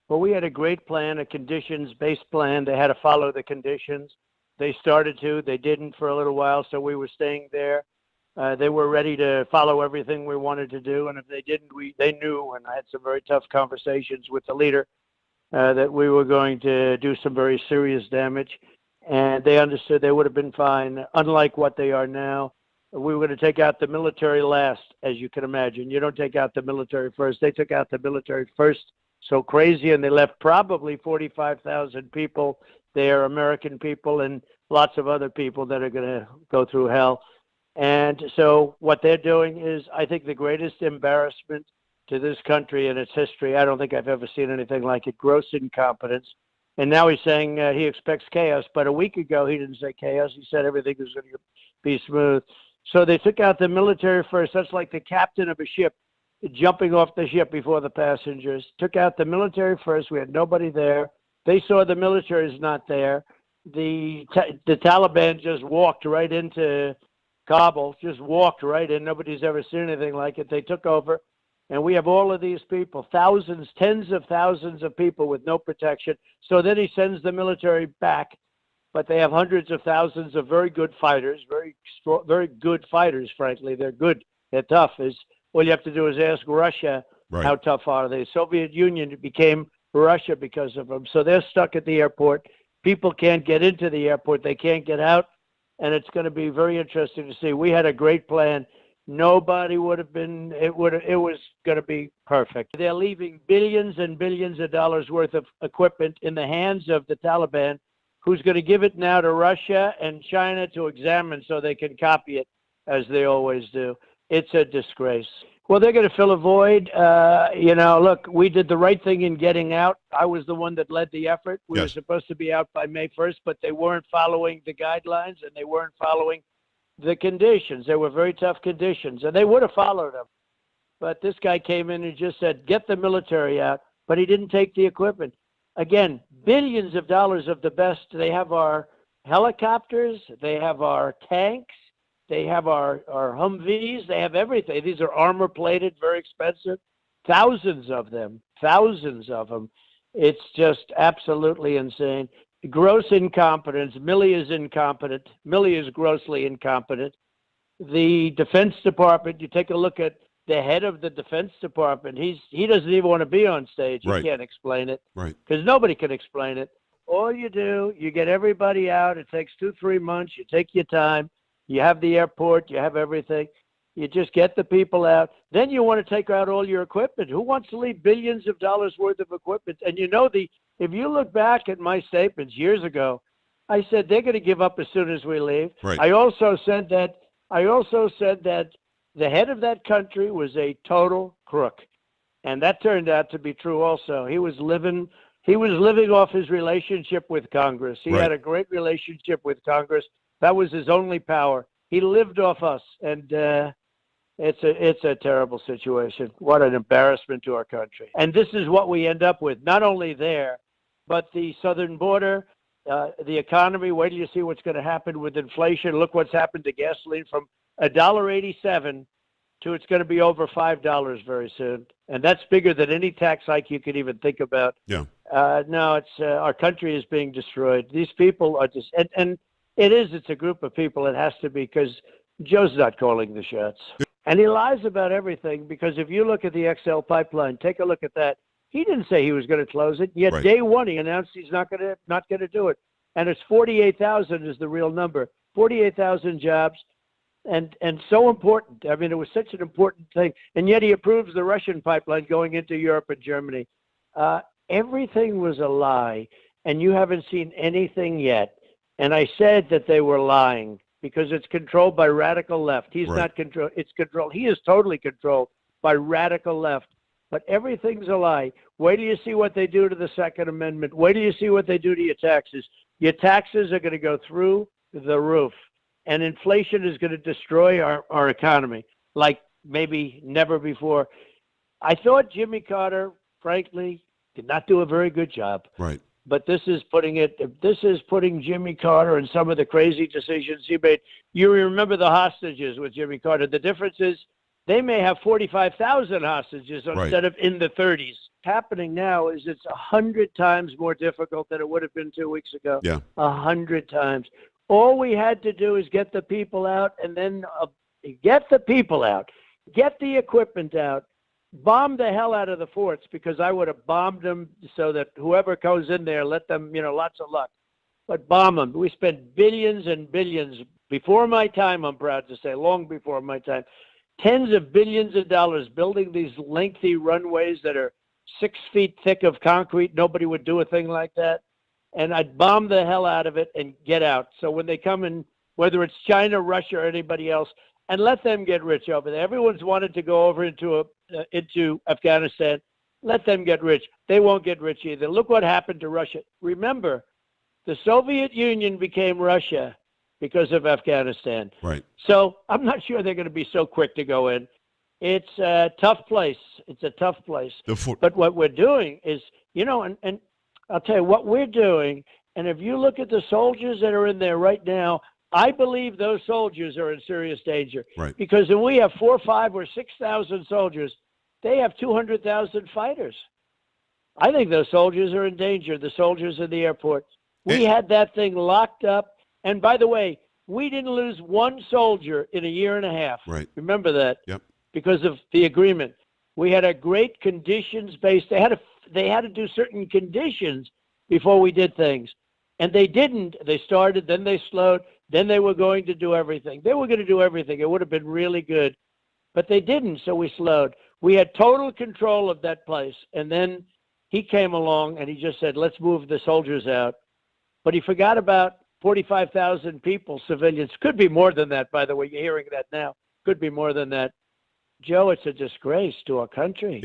Well, we had a great plan, a conditions-based plan. They had to follow the conditions. They started to. They didn't for a little while, so we were staying there. They were ready to follow everything we wanted to do, and if they didn't, they knew, and I had some very tough conversations with the leader, that we were going to do some very serious damage, and they understood they would have been fine, unlike what they are now. We were going to take out the military last, as you can imagine. You don't take out the military first. They took out the military first, so crazy, and they left probably 45,000 people there, American people, and lots of other people that are going to go through hell. And so what they're doing is, I think, the greatest embarrassment to this country in its history. I don't think I've ever seen anything like it. Gross incompetence. And now he's saying he expects chaos. But a week ago, he didn't say chaos. He said everything was going to be smooth. So they took out the military first. That's like the captain of a ship jumping off the ship before the passengers. Took out the military first. We had nobody there. They saw the military is not there. The Taliban just walked right into Kabul, just walked right in. Nobody's ever seen anything like it. They took over, and we have all of these people, thousands, tens of thousands of people with no protection. So then he sends the military back, but they have hundreds of thousands of very good fighters, very good fighters, frankly. They're good. They're tough. All you have to do is ask Russia, Right. how tough are they. Soviet Union became Russia because of them. So they're stuck at the airport. People can't get into the airport. They can't get out. And it's going to be very interesting to see. We had a great plan. Nobody would have been, it was going to be perfect. They're leaving billions and billions of dollars worth of equipment in the hands of the Taliban, who's going to give it now to Russia and China to examine so they can copy it, as they always do. It's a disgrace. Well, they're going to fill a void. Look, we did the right thing in getting out. I was the one that led the effort. We were supposed to be out by May 1st, but they weren't following the guidelines and they weren't following the conditions. They were very tough conditions, and they would have followed them. But this guy came in and just said, get the military out, but he didn't take the equipment. Again, billions of dollars of the best. They have our helicopters. They have our tanks. They have our Humvees. They have everything. These are armor-plated, very expensive. Thousands of them. It's just absolutely insane. Gross incompetence. Milley is incompetent. Milley is grossly incompetent. The Defense Department, you take a look at the head of the Defense Department. He doesn't even want to be on stage. He can't explain it. Right. Because nobody can explain it. All you do, you get everybody out. It takes 2-3 months. You take your time. You have the airport, you have everything. You just get the people out. Then you want to take out all your equipment. Who wants to leave billions of dollars worth of equipment? And if you look back at my statements years ago, I said they're going to give up as soon as we leave. Right. I also said that the head of that country was a total crook. And that turned out to be true also. He was living off his relationship with Congress. He had a great relationship with Congress. That was his only power. He lived off us, and it's a terrible situation. What an embarrassment to our country. And this is what we end up with, not only there, but the southern border, the economy. Wait till you see what's going to happen with inflation. Look what's happened to gasoline from $1.87 to it's going to be over $5 very soon. And that's bigger than any tax hike you could even think about. Yeah. No, our country is being destroyed. These people are just, and it's a group of people. It has to be, because Joe's not calling the shots. And he lies about everything, because if you look at the XL pipeline, take a look at that. He didn't say he was going to close it. Yet day one, he announced he's not going to do it. And it's 48,000 is the real number. 48,000 jobs, and so important. I mean, it was such an important thing. And yet he approves the Russian pipeline going into Europe and Germany. Everything was a lie, and you haven't seen anything yet. And I said that they were lying because it's controlled by radical left. He's not controlled. It's controlled. He is totally controlled by radical left. But everything's a lie. Wait till you see what they do to the Second Amendment. Wait till you see what they do to your taxes. Your taxes are going to go through the roof. And inflation is going to destroy our economy like maybe never before. I thought Jimmy Carter, frankly, did not do a very good job. Right. But this is putting Jimmy Carter and some of the crazy decisions he made. You remember the hostages with Jimmy Carter. The difference is they may have 45,000 hostages instead of in the 30s. happening now is it's 100 times more difficult than it would have been 2 weeks ago. Yeah. 100 times. All we had to do is get the people out, and then get the people out, get the equipment out, bomb the hell out of the forts, because I would have bombed them so that whoever goes in there, let them, lots of luck. But bomb them. We spent billions and billions before my time, I'm proud to say, long before my time, tens of billions of dollars building these lengthy runways that are 6 feet thick of concrete. Nobody would do a thing like that. And I'd bomb the hell out of it and get out. So when they come in, whether it's China, Russia, or anybody else, and let them get rich over there. Everyone's wanted to go over into Afghanistan. Let them get rich. They won't get rich either. Look what happened to Russia. Remember, the Soviet Union became Russia because of Afghanistan. Right. So I'm not sure they're going to be so quick to go in. It's a tough place. It's a tough place. But what we're doing is, and I'll tell you what we're doing. And if you look at the soldiers that are in there right now, I believe those soldiers are in serious danger. Right. Because if we have 4,000, 5,000, or 6,000 soldiers, they have 200,000 fighters. I think those soldiers are in danger, the soldiers in the airport. We had that thing locked up. And by the way, we didn't lose one soldier in a year and a half. Right. Remember that? Yep. Because of the agreement. We had a great conditions-based. They had to do certain conditions before we did things. And they didn't. They started, then they slowed, then they were going to do everything. They were going to do everything. It would have been really good. But they didn't, so we slowed. We had total control of that place. And then he came along and he just said, let's move the soldiers out. But he forgot about 45,000 people, civilians. Could be more than that, by the way. You're hearing that now. Could be more than that. Joe, it's a disgrace to our country.